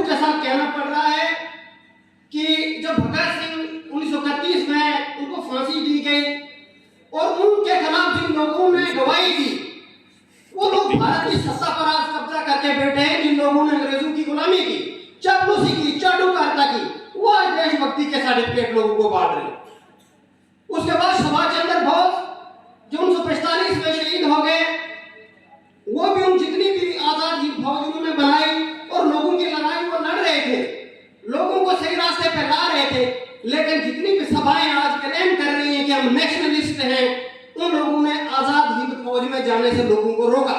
के साथ कहना पड़ रहा है कि जब भगत सिंह 1931 में उनको फांसी दी गई और उनके खिलाफ जिन लोगों ने गवाही दी, वो लोग भारत की सत्ता पर आज कब्जा करके बैठे हैं। जिन लोगों ने अंग्रेजों की गुलामी की, चापलूसी की, चाटुकारिता की, वो आज देशभक्ति के सर्टिफिकेट लोगों को बांट रहे हैं। उसके बाद सुभाष चंद्र बोस जो 1945 में शहीद हो गए, वो भी उन जितनी भी आजाद हिंद फौज उन्होंने बनाई और लोगों की लड़ाई वो लड़ रहे थे, लोगों को सही रास्ते पर ला रहे थे। लेकिन जितनी भी सभाएं आज क्लेम कर रही हैं कि हम नेशनलिस्ट हैं, उन लोगों ने आजाद हिंद फौज में जाने से लोगों को रोका।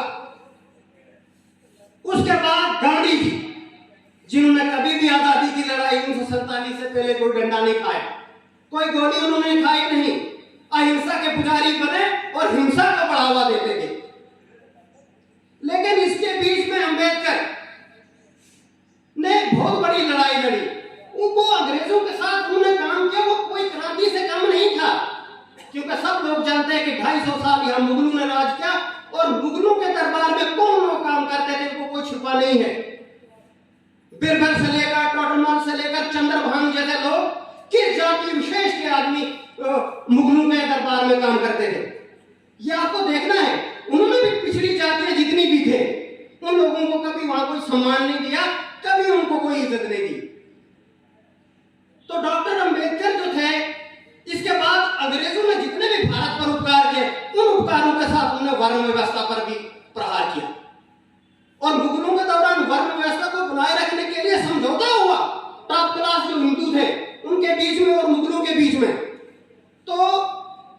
उसके बाद गांधी जी, जिन्होंने कभी भी आजादी की लड़ाई 1947 से पहले कोई डंडा नहीं खाया, कोई गोली उन्होंने खाई नहीं, अहिंसा के पुजारी बने और हिंसा को बढ़ावा देते थे। लेकिन इसके बीच में अंबेडकर ने बहुत बड़ी लड़ाई लड़ी। उनको अंग्रेजों के साथ उन्होंने काम किया, वो कोई क्रांति से कम नहीं था, क्योंकि सब लोग जानते हैं कि 250 साल यहाँ मुगलों ने राज किया और मुगलों के दरबार में कौन लोग काम करते थे, इनको कोई छुपा नहीं है। बिरबल से लेकर टोडरमल से लेकर चंद्रभान जैसे लोग किस जाति विशेष के आदमी मुगलों के दरबार में काम करते थे, ये आपको देखना है। उन्होंने भी पिछड़ी जातियां जितनी भी थे, उन लोगों को कभी वहां कोई सम्मान नहीं दिया, कभी उनको कोई इज्जत नहीं दी। तो डॉक्टर अंबेडकर जो थे, इसके बाद अंग्रेजों ने जितने भी भारत पर उपकार किए, उन उपकारों के साथ उन्होंने वर्ण व्यवस्था पर भी प्रहार किया और मुगलों के दौरान वर्ण व्यवस्था को बनाए रखने के लिए समझौता हुआ टॉप क्लास जो हिंदू थे उनके बीच में और मुगलों के बीच में। तो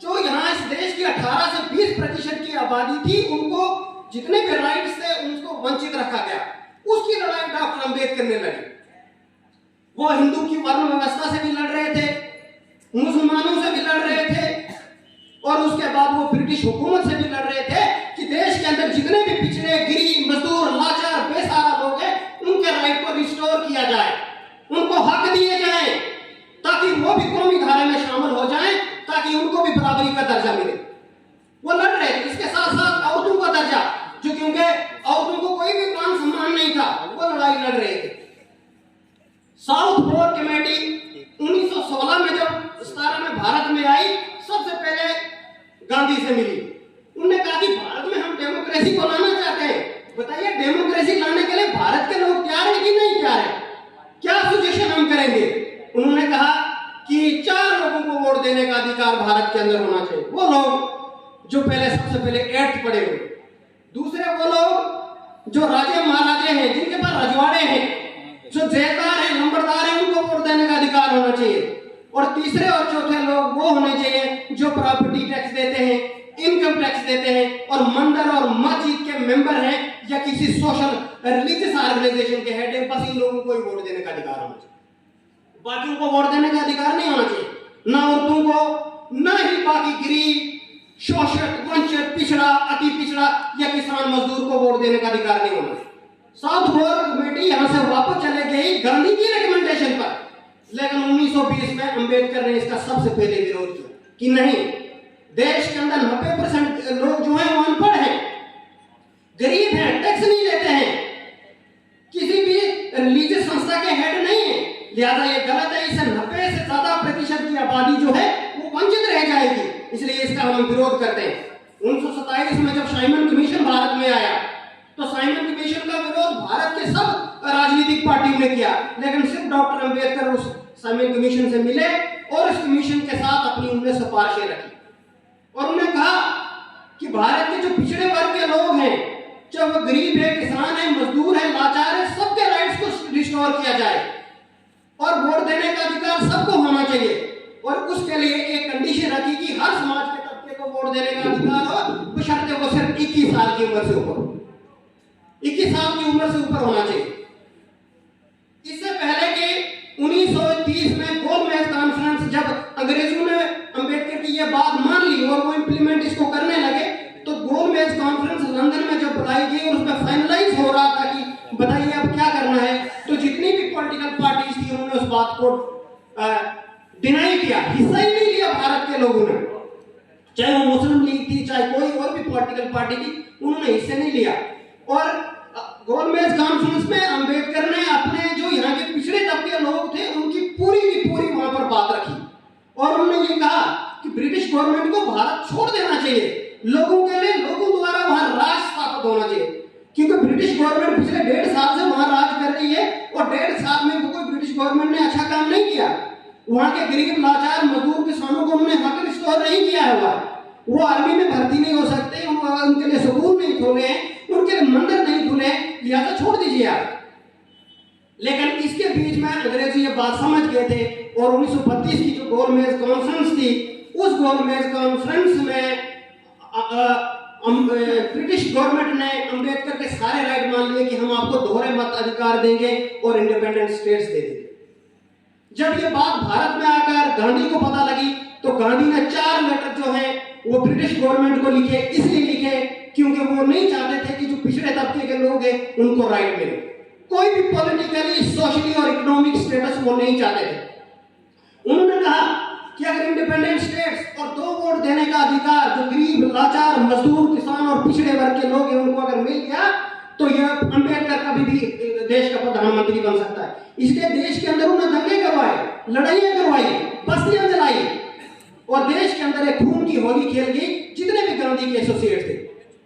जो यहाँ इस देश की 18 से 20% की आबादी थी, उनको जितने भी राइट्स थे उनको वंचित रखा गया। उसकी लड़ाई डॉक्टर अंबेडकर ने लड़ी। वो हिंदू की वर्ण व्यवस्था से भी लड़ रहे थे, मुसलमानों से भी लड़ रहे थे और उसके बाद वो ब्रिटिश हुकूमत से भी लड़ रहे थे कि देश के अंदर जितने भी पिछड़े, गरीब, मजदूर, लाचार, बेसहारा लोग हैं, उनके राइट को रिस्टोर किया जाए, उनको हक दिए जाए, ताकि वो भी कौमी धारा में शामिल हो जाएं, ताकि उनको भी बराबरी का दर्जा मिले। वो लड़ रहे थे। इसके साथ साथ औरतों का दर्जा, जो क्योंकि औरतों को कोई भी मान सम्मान नहीं था, वो लड़ाई लड़ रहे थे। साउथ बोर्ड कमेटी 1916 में जब 17 में भारत में आई, सबसे पहले गांधी से मिली। उन्होंने कहा कि भारत में हम डेमोक्रेसी को लाना चाहते हैं, बताइए डेमोक्रेसी लाने के लिए भारत के लोग तैयार हैं कि नहीं तैयार हैं, क्या सजेशन हम करेंगे। उन्होंने कहा कि 4 लोगों को वोट देने का अधिकार भारत के अंदर होना चाहिए। वो लोग जो सबसे पहले एक्ट पढ़े हुए, दूसरे वो लोग जो राजे महाराजे हैं, जिनके पास रजवाड़े हैं, जो जैदार हैं, नंबरदार हैं, उनको वोट देने का अधिकार होना चाहिए। और तीसरे और चौथे लोग वो होने चाहिए जो प्रॉपर्टी टैक्स देते हैं, इनकम टैक्स देते हैं और मंदिर और मस्जिद के मेंबर हैं या किसी सोशल रिलीजियस ऑर्गेनाइजेशन के हेड हैं। बस इन लोगों को ही वोट देने का अधिकार होना चाहिए, बाकियों को वोट देने का अधिकार नहीं होना चाहिए, ना औरतों को, ना ही बाकी गरीब, शोषित, वंचित, पिछड़ा, अति पिछड़ा या किसान मजदूर को वोट देने का अधिकार नहीं होना चाहिए। साउथ बोर्ड कमेटी यहां से वापस चले गई गांधी की रिकमेंडेशन पर, लेकिन 1920 में अंबेडकर ने इसका सबसे पहले विरोध किया कि नहीं, देश के अंदर 90% लोग जो हैं वो अनपढ़ हैं, गरीब हैं, टैक्स नहीं देते हैं, किसी भी रिलीजियस संस्था के हेड नहीं है, लिहाजा ये गलत है। इससे 90 से ज्यादा प्रतिशत की आबादी जो है वो वंचित रह जाएगी, इसलिए इसका हम विरोध करते हैं। 1927 में जब साइमन कमीशन भारत में आया, तो साइमन कमीशन का विरोध भारत के सब राजनीतिक पार्टियों ने किया, लेकिन सिर्फ डॉक्टर अंबेडकर उस साइमन कमीशन से मिले और इस कमीशन के साथ अपनी उन्होंने सिफारिशें रखी और उन्होंने कहा कि भारत के जो पिछड़े वर्ग के लोग हैं, चाहे वो गरीब है, किसान है, मजदूर है, लाचार है, सबके राइट्स को रिस्टोर किया जाए और वोट देने का अधिकार सबको होना चाहिए। और उसके लिए एक कंडीशन रखी कि हर समाज के तबके को वोट देने का अधिकार हो, बशर्ते वो सिर्फ 21 साल की उम्र से ऊपर, 21 साल की उम्र से ऊपर होना चाहिए। इससे पहले कि 1930 में गोलमेज कॉन्फ्रेंस, जब अंग्रेजों ने अंबेडकर की यह बात मान ली और वो इंप्लीमेंट इसको करने लगे, तो गोलमेज कॉन्फ्रेंस लंदन में जब बुलाई गई और उसमें फाइनलाइज हो रहा था कि बताइए अब क्या करना है, तो जितनी भी पॉलिटिकल पार्टीज थी उन्होंने उस बात को डिनाई किया, हिस्सा ही नहीं लिया भारत के लोगों ने, चाहे वो मुस्लिम लीग थी, चाहे कोई और भी पॉलिटिकल पार्टी थी, उन्होंने हिस्से नहीं लिया। और गोलमेज कॉन्फ्रेंस में अंबेडकर ने अपने जो यहाँ के पिछड़े तबके लोग थे उनकी पूरी की पूरी वहां पर बात रखी और उन्होंने ये कहा कि ब्रिटिश गवर्नमेंट को भारत छोड़ देना चाहिए, लोगों के लिए लोगों द्वारा वहां राज स्थापित होना चाहिए, क्योंकि ब्रिटिश गवर्नमेंट पिछले 1.5 साल से वहां राज कर रही है और 1.5 साल में कोई ब्रिटिश गवर्नमेंट ने अच्छा काम नहीं किया। वहां के गरीब लाचार मजदूर किसानों को उन्होंने हक रिस्टोर नहीं किया हुआ, वो आर्मी में भर्ती नहीं हो सकते, उनके लिए स्कूल नहीं खोले, उनके लिए मंदिर नहीं खुले, लिहाजा छोड़ दीजिए आप। लेकिन इसके बीच में अंग्रेज ये बात समझ गए थे और 1932 की जो गोलमेज कॉन्फ्रेंस थी, उस गोलमेज कॉन्फ्रेंस में ब्रिटिश गवर्नमेंट ने अंबेडकर के सारे राइट मान लिए कि हम आपको दोहरे मत अधिकार देंगे और इंडिपेंडेंट स्टेट्स दे देंगे। जब ये बात भारत में आकर गांधी को पता लगी तो गांधी ने 4 लेटर जो है वो ब्रिटिश गवर्नमेंट को लिखे, इसलिए लिखे क्योंकि वो नहीं चाहते थे कि जो पिछड़े तबके के लोग हैं उनको राइट मिले, कोई भी पॉलिटिकली सोशली और इकोनॉमिक स्टेटस वो नहीं चाहते थे। उन्होंने कहा कि अगर इंडिपेंडेंट स्टेट्स और 2 वोट देने का अधिकार जो गरीब लाचार मजदूर किसान और पिछड़े वर्ग के लोग हैं उनको अगर मिल गया तो यह अंबेडकर कभी भी देश का प्रधानमंत्री बन सकता है। इसलिए देश के अंदर उन्होंने दंगे करवाए, लड़ाइयां करवाई, बस्तियां जलाई और देश के अंदर एक खून की होली खेल गई। जितने भी गांधी के एसोसिएट थे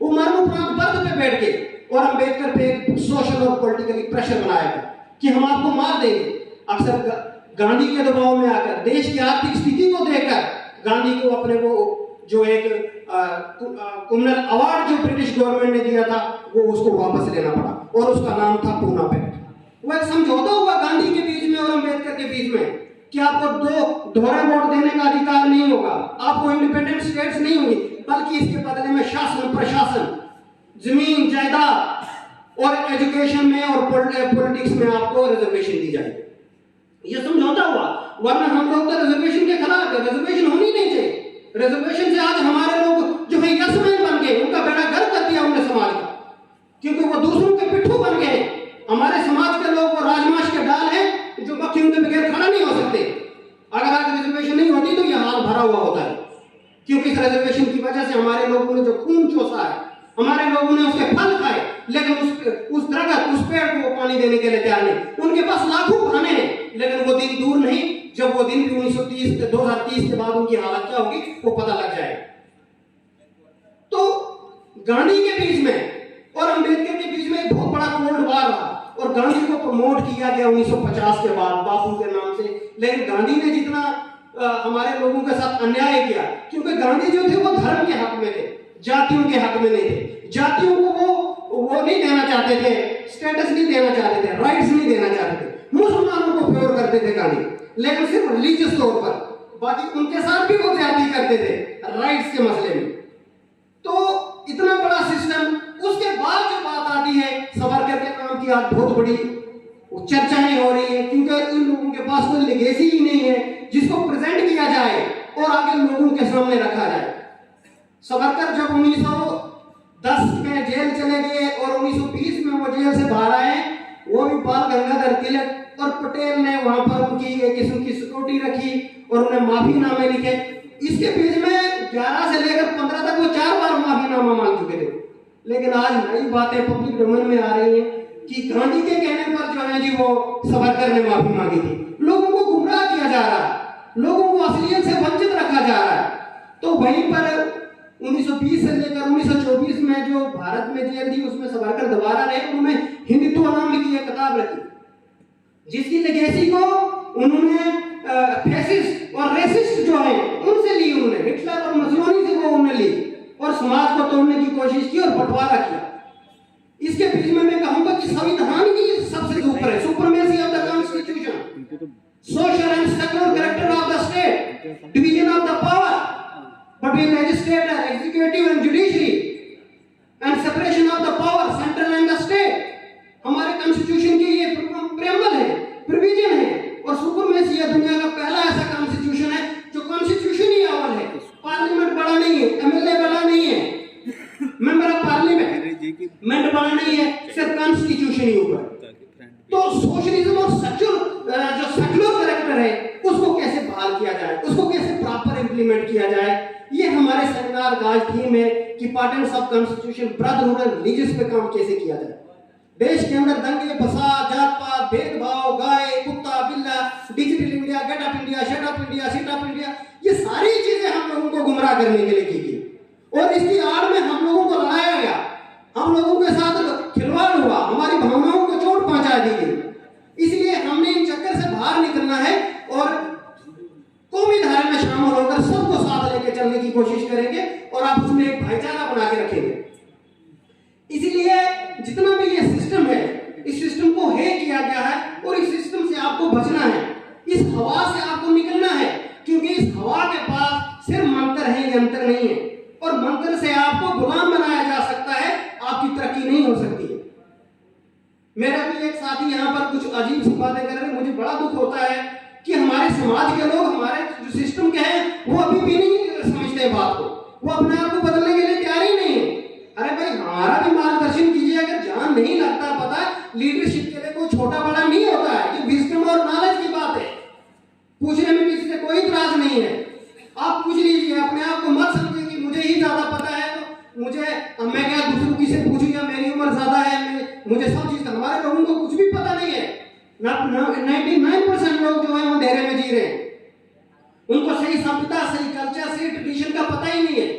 वो मरणोपरांत बर्थ पे बैठ गए और अंबेडकर पे सोशल और पॉलिटिकली प्रेशर बनाया गया कि हम आपको मार देंगे। अक्सर गांधी के दबाव में आकर देश की आर्थिक स्थिति को देखकर गांधी को अपने वो जो एक कम्युनल अवार्ड जो ब्रिटिश गवर्नमेंट ने दिया था वो उसको वापस लेना पड़ा और उसका नाम था पूना पैक्ट। वो एक समझौता हुआ गांधी के बीच में और अंबेडकर के बीच में कि आपको 2 दोहरे वोट देने का अधिकार नहीं होगा, आपको इंडिपेंडेंट स्टेट्स नहीं होंगी, बल्कि इसके बदले में शासन प्रशासन जमीन जायदाद और एजुकेशन में और पॉलिटिक्स में आपको रिजर्वेशन दी जाएगी। ये समझौता हुआ, वरना हम लोग तो रिजर्वेशन के खिलाफ है, रिजर्वेशन होनी नहीं चाहिए। रिजर्वेशन से आज हमारे लोग जो है यशमैन बन गए, उनका बेड़ा गर्व कर दिया उन्होंने समाज का, क्योंकि वो दूसरों के पिट्ठू बन गए। हमारे समाज के लोग वो राजमाश के डाल हैं जो मक्खियों के बगैर खड़ा नहीं हो सकते। अगर आज रिजर्वेशन नहीं होती तो यह हाल भरा हुआ होता है, क्योंकि इस रिजर्वेशन की वजह से हमारे लोगों ने जो खून चूसा है, हमारे लोगों ने उसके फल खाए, लेकिन उस दरख्त उस पेड़ को वो पानी देने के लिए तैयार नहीं। उनके पास लाखों बहाने हैं, लेकिन वो दिन दूर नहीं जब वो दिन भी 2030 के बाद उनकी हालत क्या होगी वो पता लग जाएगा। तो गांधी के बीच में और अंबेडकर के बीच में एक बहुत बड़ा कोल्ड वार रहा और गांधी को प्रमोट किया गया 1950 के बाद बापू के नाम से। लेकिन गांधी ने जितना हमारे लोगों के साथ अन्याय किया, क्योंकि गांधी जो थे वो धर्म के हक में थे, जातियों के हक में नहीं थे। जातियों को वो नहीं देना चाहते थे, स्टेटस नहीं देना चाहते थे, राइट्स नहीं देना चाहते थे। मुसलमानों को फेवर करते थे गांधी, लेकिन सिर्फ रिलीजियस तौर पर, बाकी उनके साथ भी वो ज्यादती करते थे राइट्स के मसले में। तो इतना बड़ा सिस्टम, उसके बाद जो बात आती है सावरकर के नाम की आज बहुत बड़ी चर्चाएं हो रही है, क्योंकि इन लोगों के पास कोई लेगेसी ही नहीं है जिसको प्रेजेंट किया जाए और आगे लोगों के सामने रखा जाए। सावरकर जब 1910 में जेल चले गए और 1920 में वो जेल से बाहर आए, वो भी बाल गंगाधर तिलक और पटेल ने वहां पर उनकी एक किस्म की सिक्योरिटी रखी और उन्हें माफीनामे लिखे। इसके बीच में 11 से लेकर 15 तक वो 4 बार माफीनामा मांग चुके थे। लेकिन आज नई बातें पब्लिक डोमेन में आ रही हैं कि गांधी के कहने पर जो है जी वो सावरकर ने माफी मांगी थी। लोगों को गुमराह किया जा रहा है, लोगों को असलियत से वंचित रखा जा रहा है। तो वहीं पर 1920 से लेकर 1924 में जो भारत में जेल थी उसमें सावरकर दोबारा रहे। उन्होंने हिंदुत्व नाम की एक किताब रखी जिसकी लेगेसी को उन्होंने फैसिस्ट और रेसिस्ट जो है उनसे ली, उन्होंने हिटलर और मुसोलिनी से वो उन्होंने ली और समाज को तोड़ने की कोशिश की और बंटवारा किया। इसके बीच में मैं कहूंगा कि संविधान ही सबसे ऊपर है, supremacy of the constitution, social and secular character of the state, division of the power between legislature, executive and judiciary and separation of the power central and the state। हमारे कॉन्स्टिट्यूशन के ये प्रेम्बल है, provision है और supremacy दुनिया का पहला ऐसा कॉन्स्टिट्यूशन है जो कॉन्स्टिट्यूशन ही अव्वल है। पार्लियामेंट बड़ा नहीं है, एमएलए बड़ा नहीं है, मेंबर ऑफ पार्लियामेंट बड़ा नहीं है, सिर्फ कॉन्स्टिट्यूशन ही ऊपर। तो सोशलिज्म और जो सेक्युलर कैरेक्टर है उसको कैसे बहाल किया जाए, उसको कैसे प्रॉपर इंप्लीमेंट किया जाए, ये हमारे सेमिनार का आज थीम है कि patents of constitution, brotherhood and religious पे काम कैसे किया जाए। देश के अंदर दंगे फसाद, जात पात, भेदभाव, गाय कुत्ता बिल्ला, digital India, get up India, shut up India, sit up India, ये सारी चीजें हम लोगों को गुमराह करने के लिए की गई और इसकी आड़ में हम लोगों को लड़ाया गया, हम लोगों के साथ खिलवाड़ हुआ, हमारी भावनाओं को चोट पहुंचा दी गई। इसलिए हमने इन चक्कर से बाहर निकलना है और कौमी धारा में शामिल होकर सबको साथ लेकर चलने की कोशिश करेंगे और आप उसमें एक भाईचारा बना के रखेंगे। इसीलिए जितना भी ये सिस्टम है, इस सिस्टम को हैक किया गया है और इस सिस्टम से आपको बचना है, इस हवा से आपको निकलना है, क्योंकि इस हवा के पास सिर्फ मंत्र है, यंत्र नहीं है और मंत्र से आपको गुलाम बनाया जा सकता है, आपकी तरक्की नहीं हो सकती है। मेरा भी एक साथी यहाँ पर कुछ अजीब सी बातें कर रहे हैं, मुझे बड़ा दुख होता है कि हमारे समाज के लोग, हमारे जो सिस्टम के हैं, वो अभी भी नहीं समझते बात को, वो अपने आप को बदलने के लिए तैयार ही नहीं है। अरे भाई हमारा भी मार्गदर्शन कीजिए, अगर जहां नहीं लगता पता, लीडरशिप के लिए कोई छोटा बड़ा नहीं होता है, ये विजडम और नॉलेज की बात है, पूछने में किसी से कोई इतराज नहीं है। आप पूछ लीजिए, अपने आप को मत समझिए कि मुझे ही ज्यादा पता है तो मुझे, मैं क्या दूसरों की से पूछूं या मेरी उम्र ज्यादा है, मुझे सब चीज, हमारे लोगों को कुछ भी पता नहीं है। 99% लोग जो है वो अंधेरे में जी रहे हैं, उनको सही सभ्यता, सही कल्चर, सही ट्रेडिशन का पता ही नहीं है।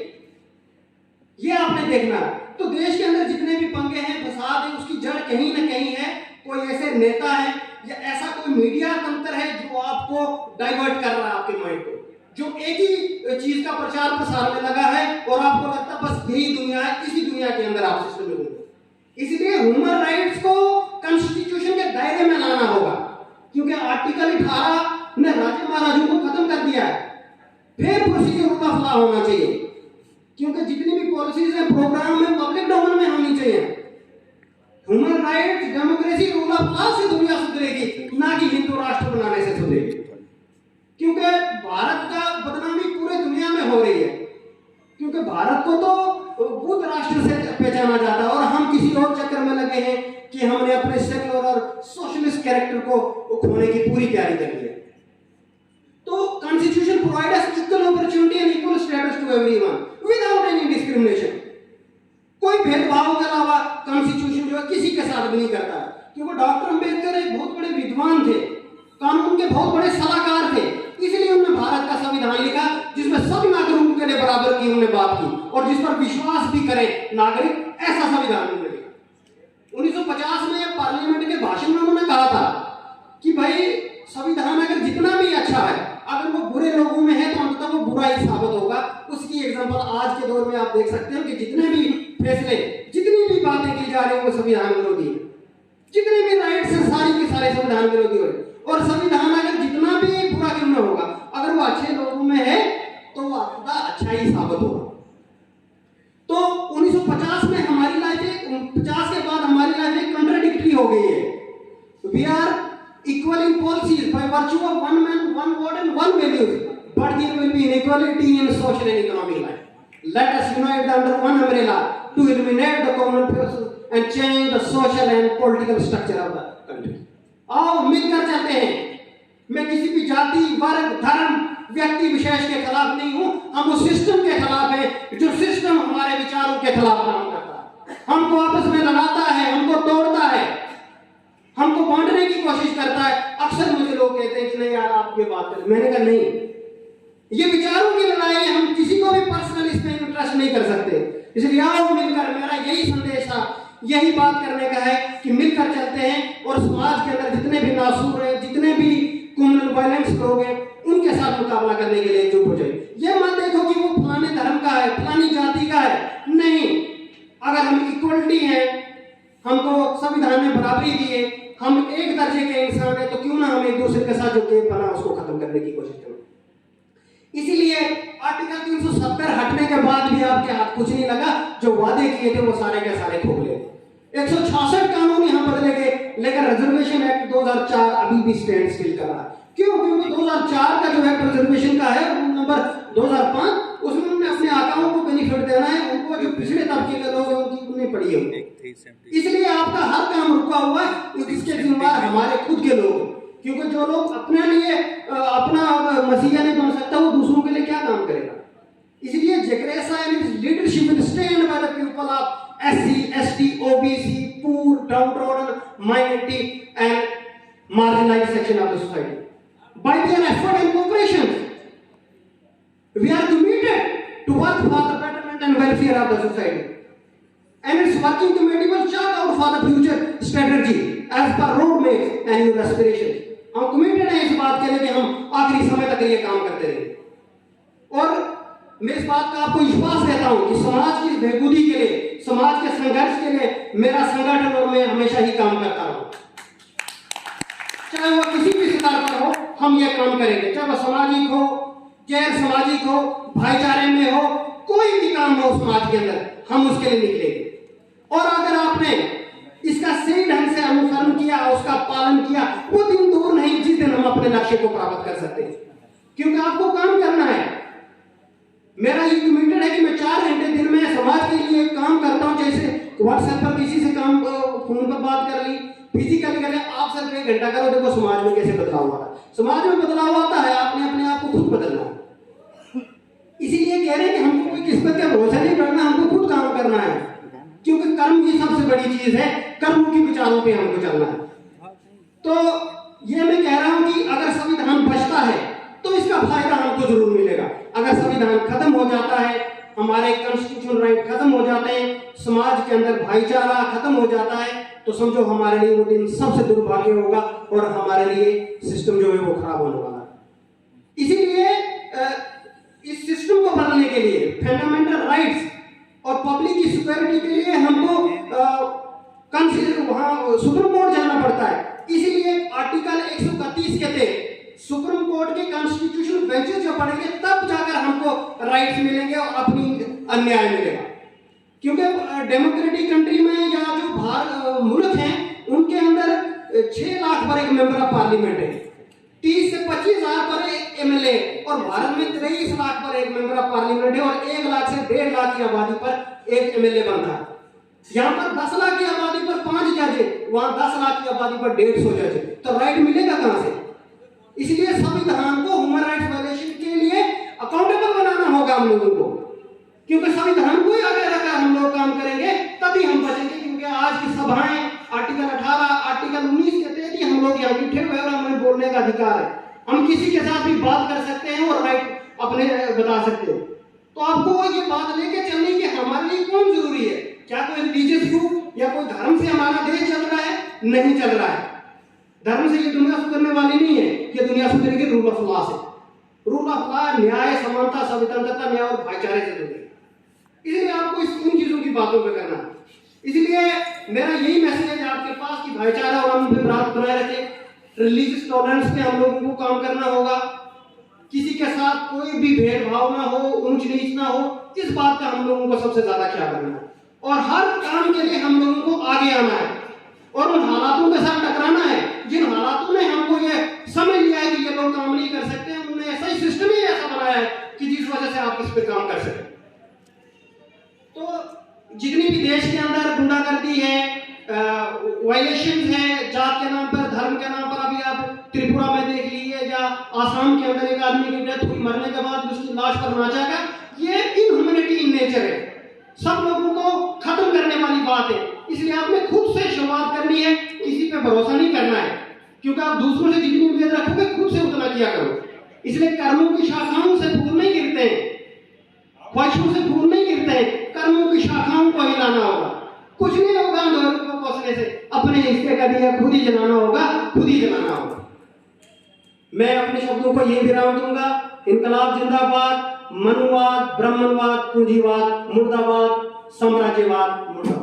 ये आपने देखना। तो देश के अंदर जितने भी पंगे हैं, फसाद है, उसकी जड़ कहीं ना कहीं है, कोई ऐसे नेता है या ऐसा कोई मीडिया तंत्र है जो आपको डाइवर्ट कर रहा है, आपके माइंड को, जो एक ही चीज का प्रचार प्रसार में लगा है और आपको लगता है बस यही दुनिया है, इसी दुनिया के अंदर आप सिस्टम में घूमो। इसलिए ह्यूमन राइट्स को कॉन्स्टिट्यूशन के दायरे में लाना होगा, क्योंकि आर्टिकल 18 ने राजा महाराजों को खत्म कर दिया है। फिर प्रोसीजर रूल ऑफ लॉ होना चाहिए, क्योंकि जितनी भी पॉलिसीज है प्रोग्राम में पब्लिक डोमेन में होनी चाहिए। Human rights, democracy, rule of law से दुनिया सुधरेगी, ना कि हिंदू राष्ट्र बनाने से सुधरेगी। क्योंकि भारत का बदनामी पूरे दुनिया में हो रही है, क्योंकि भारत को तो बुद्ध राष्ट्र से पहचाना जाता है और हम किसी और चक्कर में लगे हैं कि हमने अपने सेकुलर और सोशलिस्ट कैरेक्टर को खोने की पूरी तैयारी कर ली है। तो constitution provides equal opportunity and equal status to everyone without any discrimination. कोई भेदभाव के अलावा कॉन्स्टिट्यूशन जो है किसी के साथ भी नहीं करता, क्योंकि डॉक्टर अंबेडकर एक बहुत बड़े विद्वान थे, कानून के बहुत बड़े सलाहकार थे, इसलिए उन्होंने भारत का संविधान लिखा जिसमें सब नागरिकों के लिए बराबर की उन्होंने बात की और जिस पर विश्वास भी करे नागरिक, ऐसा संविधान उन्होंने लिखा। 1950 में पार्लियामेंट के भाषण में उन्होंने कहा था कि भाई संविधान अगर जितना भी अच्छा है, अगर वो बुरे लोगों में है तो अंततः वो बुरा ही साबित होगा। उसकी एग्जांपल आज के दौर में आप देख सकते हो कि जितने भी फैसले, जितनी भी बातें की जा रही है वो संविधान विरोधी है, जितने भी राइट्स हैं सारी के सारे संविधान विरोधी हो रहे। और संविधान अगर जितना भी बुरा क्यों न होगा, अगर वो अच्छे लोगों में है तो वो आपका अच्छा ही साबित होगा। तो 1950 में हमारी लाइफ, 50 के बाद हमारी लाइफ एक कॉन्ट्राडिक्टरी हो गई है। We are equal in policies by virtue of one man, one vote and one values, but there will be inequality in social and economic life. Let us unite under one umbrella to eliminate the common forces and change the social and political structure of the country. आओ मिलकर चलते हैं। मैं किसी भी जाति, वर्ग, धर्म, व्यक्ति विशेष के खिलाफ नहीं हूं, हम उस सिस्टम के खिलाफ हैं जो सिस्टम हमारे विचारों के खिलाफ काम करता है, हमको आपस में लड़ाता है, हमको तोड़ता है, हमको बांटने की कोशिश करता है। अक्सर मुझे लोग कहते हैं कि नहीं यार आप ये बात करें, मैंने कहा नहीं, ये विचारों की लड़ाई है, हम किसी को भी पर्सनल इसमें इंटरेस्ट नहीं कर सकते। इसलिए आओ मिलकर, मेरा यही संदेश था, यही बात करने का है कि मिलकर चलते हैं और समाज के अंदर जितने भी नासूर हैं, जितने भी कम्युनल वायलेंस लोग हैं, उनके साथ मुकाबला करने के लिए एकजुट हो जाए। ये मत देखो कि वो फलाने धर्म का है, फलानी जाति का है, नहीं। अगर हम इक्वलिटी है, हमको संविधान में बराबरी दी है, हम एक दर्जे के इंसान हैं, तो क्यों ना हम एक दूसरे के साथ जो गेम बना उसको खत्म करने की कोशिश करें। इसीलिए आर्टिकल 370 हटने के बाद भी आपके हाथ कुछ नहीं लगा, जो वादे किए थे वो सारे के सारे खो गए। 166 कानून यहां बदले गए, लेकिन रिजर्वेशन एक्ट 2004 अभी भी स्टैंड स्टिल कर रहा है। क्यों? क्योंकि 2004 का जो है रिजर्वेशन का है रूल नंबर 2005, उसमें उन्होंने अपने आकाओं को बेनिफिट देना है, उनको जो पिछड़े तबके के लोग हैं उनकी उन्हें पड़ी है। इसलिए आपका हर काम रुका हुआ है, इसके जिम्मेदार हमारे खुद के लोग, क्योंकि जो लोग अपने लिए अपना मसीहा नहीं बन सकता, वो दूसरों के लिए क्या काम करेगा। इसलिए जेक्रेसा and leadership will stand by the people of SC, ST, OBC, poor, downtrodden, minority, and marginalized section of the society. By their effort and cooperation, we are committed to work for the betterment and welfare of the society. And its working committee will chart out for the future strategy as per roadmaps and your aspirations. हम committed हैं इस बात के लिए कि हम आखिरी समय तक ये काम करते रहें। और मैं इस बात का आपको विश्वास देता हूं कि समाज की बेहूदी के लिए, समाज के संघर्ष के लिए मेरा संगठन और मैं हमेशा ही काम करता रहूं। चाहे वह किसी भी स्तर पर हो, हम ये काम करेंगे, चाहे वह सामाजिक हो, गैर सामाजिक हो, भाईचारे में हो, कोई भी काम हो समाज के अंदर, हम उसके लिए निकलेंगे। और अगर आपने इसका सही ढंग से अनुसरण किया, उसका पालन किया, वो दिन दूर नहीं जिस दिन हम अपने लक्ष्य को प्राप्त कर सकते हैं, क्योंकि आपको काम करना है। मेरा ये कमिटेड है कि मैं 4 घंटे दिन में समाज के लिए काम करता हूं। जैसे व्हाट्सएप पर किसी से काम, फोन पर बात कर ली, फिजिकली करें, आप सिर्फ 1 घंटा करो, देखो समाज में कैसे बदलाव आता है। समाज में बदलाव आता है, आपने अपने आप को खुद बदलना है। इसीलिए कह रहे हैं कि हमको कोई किस्मत का भरोसा नहीं करना, हमको खुद काम करना है, क्योंकि कर्म ही सबसे बड़ी चीज है। कर्मों की विचारों पे हमको चलना है। तो ये मैं कह रहा हूं कि अगर संविधान बचता है तो इसका फायदा हमको जरूर मिलेगा। अगर संविधान खत्म हो जाता है, हमारे कॉन्स्टिट्यूशनल राइट खत्म हो जाते हैं, समाज के अंदर भाईचारा खत्म हो जाता है, तो समझो हमारे लिए वो दिन सबसे दुर्भाग्य होगा और हमारे लिए सिस्टम जो है वो खराब होने वाला है। इसीलिए इस सिस्टम को बदलने के लिए, फंडामेंटल राइट्स और पब्लिक की सिक्योरिटी के लिए हमको वहां सुप्रीम कोर्ट जाना पड़ता है। इसीलिए आर्टिकल 131 के तहत सुप्रीम कोर्ट के कॉन्स्टिट्यूशनल बेंचेस जो पढ़ेंगे, तब जाकर हमको राइट्स मिलेंगे और अपनी अन्याय मिलेगा। क्योंकि डेमोक्रेटिक कंट्री में या जो मुल्क हैं, उनके अंदर 6 लाख पर एक मेंबर ऑफ पार्लियामेंट है, 30 से 25 हजार पर एक एमएलए, और भारत में 23 लाख पर एक मेंबर ऑफ पार्लियामेंट है और 1 लाख से 1.5 लाख की आबादी पर एक एमएलए बनता है। यहाँ पर 10 लाख की आबादी पर 5 जज है, वहां 10 लाख की आबादी पर 150 जज है, तो राइट मिलेगा कहां से? इसलिए संविधान को ह्यूमन राइट्स वायलेशन के लिए अकाउंटेबल बनाना होगा हम लोगों को, क्योंकि संविधान को ही अगर हम लोग काम करेंगे तभी हम बचेंगे। क्योंकि आज की सभाएं आर्टिकल 18, आर्टिकल 19 के तहत ही हम लोग यहाँ बैठे हुए और हमें बोलने का अधिकार है। हम किसी के साथ भी बात कर सकते हैं और राइट अपने बता सकते हैं। तो आपको ये बात लेके चलनी कि हमारे लिए कौन जरूरी है। क्या कोई रिलीजियस ग्रुप या कोई धर्म से हमारा देश चल रहा है? नहीं चल रहा है। धर्म से ये दुनिया सुधरने वाली नहीं है, ये दुनिया सुधरेगी रूल ऑफ लॉ से। रूल ऑफ लॉ न्याय, समानता, स्वतंत्रता, न्याय और भाईचारे से जुड़े। इसलिए आपको इन चीजों की बातों पे करना है। इसलिए मेरा यही मैसेज है आपके पास कि भाईचारा और अमन बनाए रखें। रिलीजियस टॉलरेंस पे हम लोगों को काम करना होगा। किसी के साथ कोई भी भेदभाव ना हो, ऊंच नीच ना हो, इस बात का हम लोगों को सबसे ज्यादा ख्याल रखना है। और हर काम के लिए हम लोगों को आगे आना है और उन हालातों के साथ टकराना है जिन हालातों ने हमको ये समझ लिया है कि ये लोग काम नहीं कर सकते। उन्होंने ऐसा ही सिस्टम ही ऐसा बनाया है कि जिस वजह से आप इस पे काम कर सकें। तो जितनी भी देश के अंदर गुंडागर्दी है, वायलेशन है, जात के नाम पर, धर्म के नाम पर, अभी आप त्रिपुरा में देख लीजिए या आसाम के अंदर एक आदमी की डेथ हुई, मरने के बाद उसकी लाश पर नाचा गया। ये इनह्यूमैनिटी इन नेचर है, सब लोगों को खत्म करने वाली बात है। इसलिए आपने खुद से शुरुआत करनी है, किसी पे भरोसा नहीं करना है, क्योंकि आप दूसरों से जितनी उम्मीद रखोगे खुद से उतना किया करो। इसलिए कर्मों की शाखाओं से फूल नहीं गिरते हैं, ख्वाहिशों से फूल नहीं गिरते हैं, कर्मों की शाखाओं को हिलाना होगा। कुछ नहीं होगा अंधेरों को कोसने से, अपने हिस्से का दिया खुद ही जलाना होगा, खुद ही जलाना होगा। मैं अपने शब्दों को यही विराम दूंगा। इनकलाब जिंदाबाद, मनुवाद, ब्राह्मणवाद, पूंजीवाद मुर्दाबाद, साम्राज्यवाद मुर्दाबाद।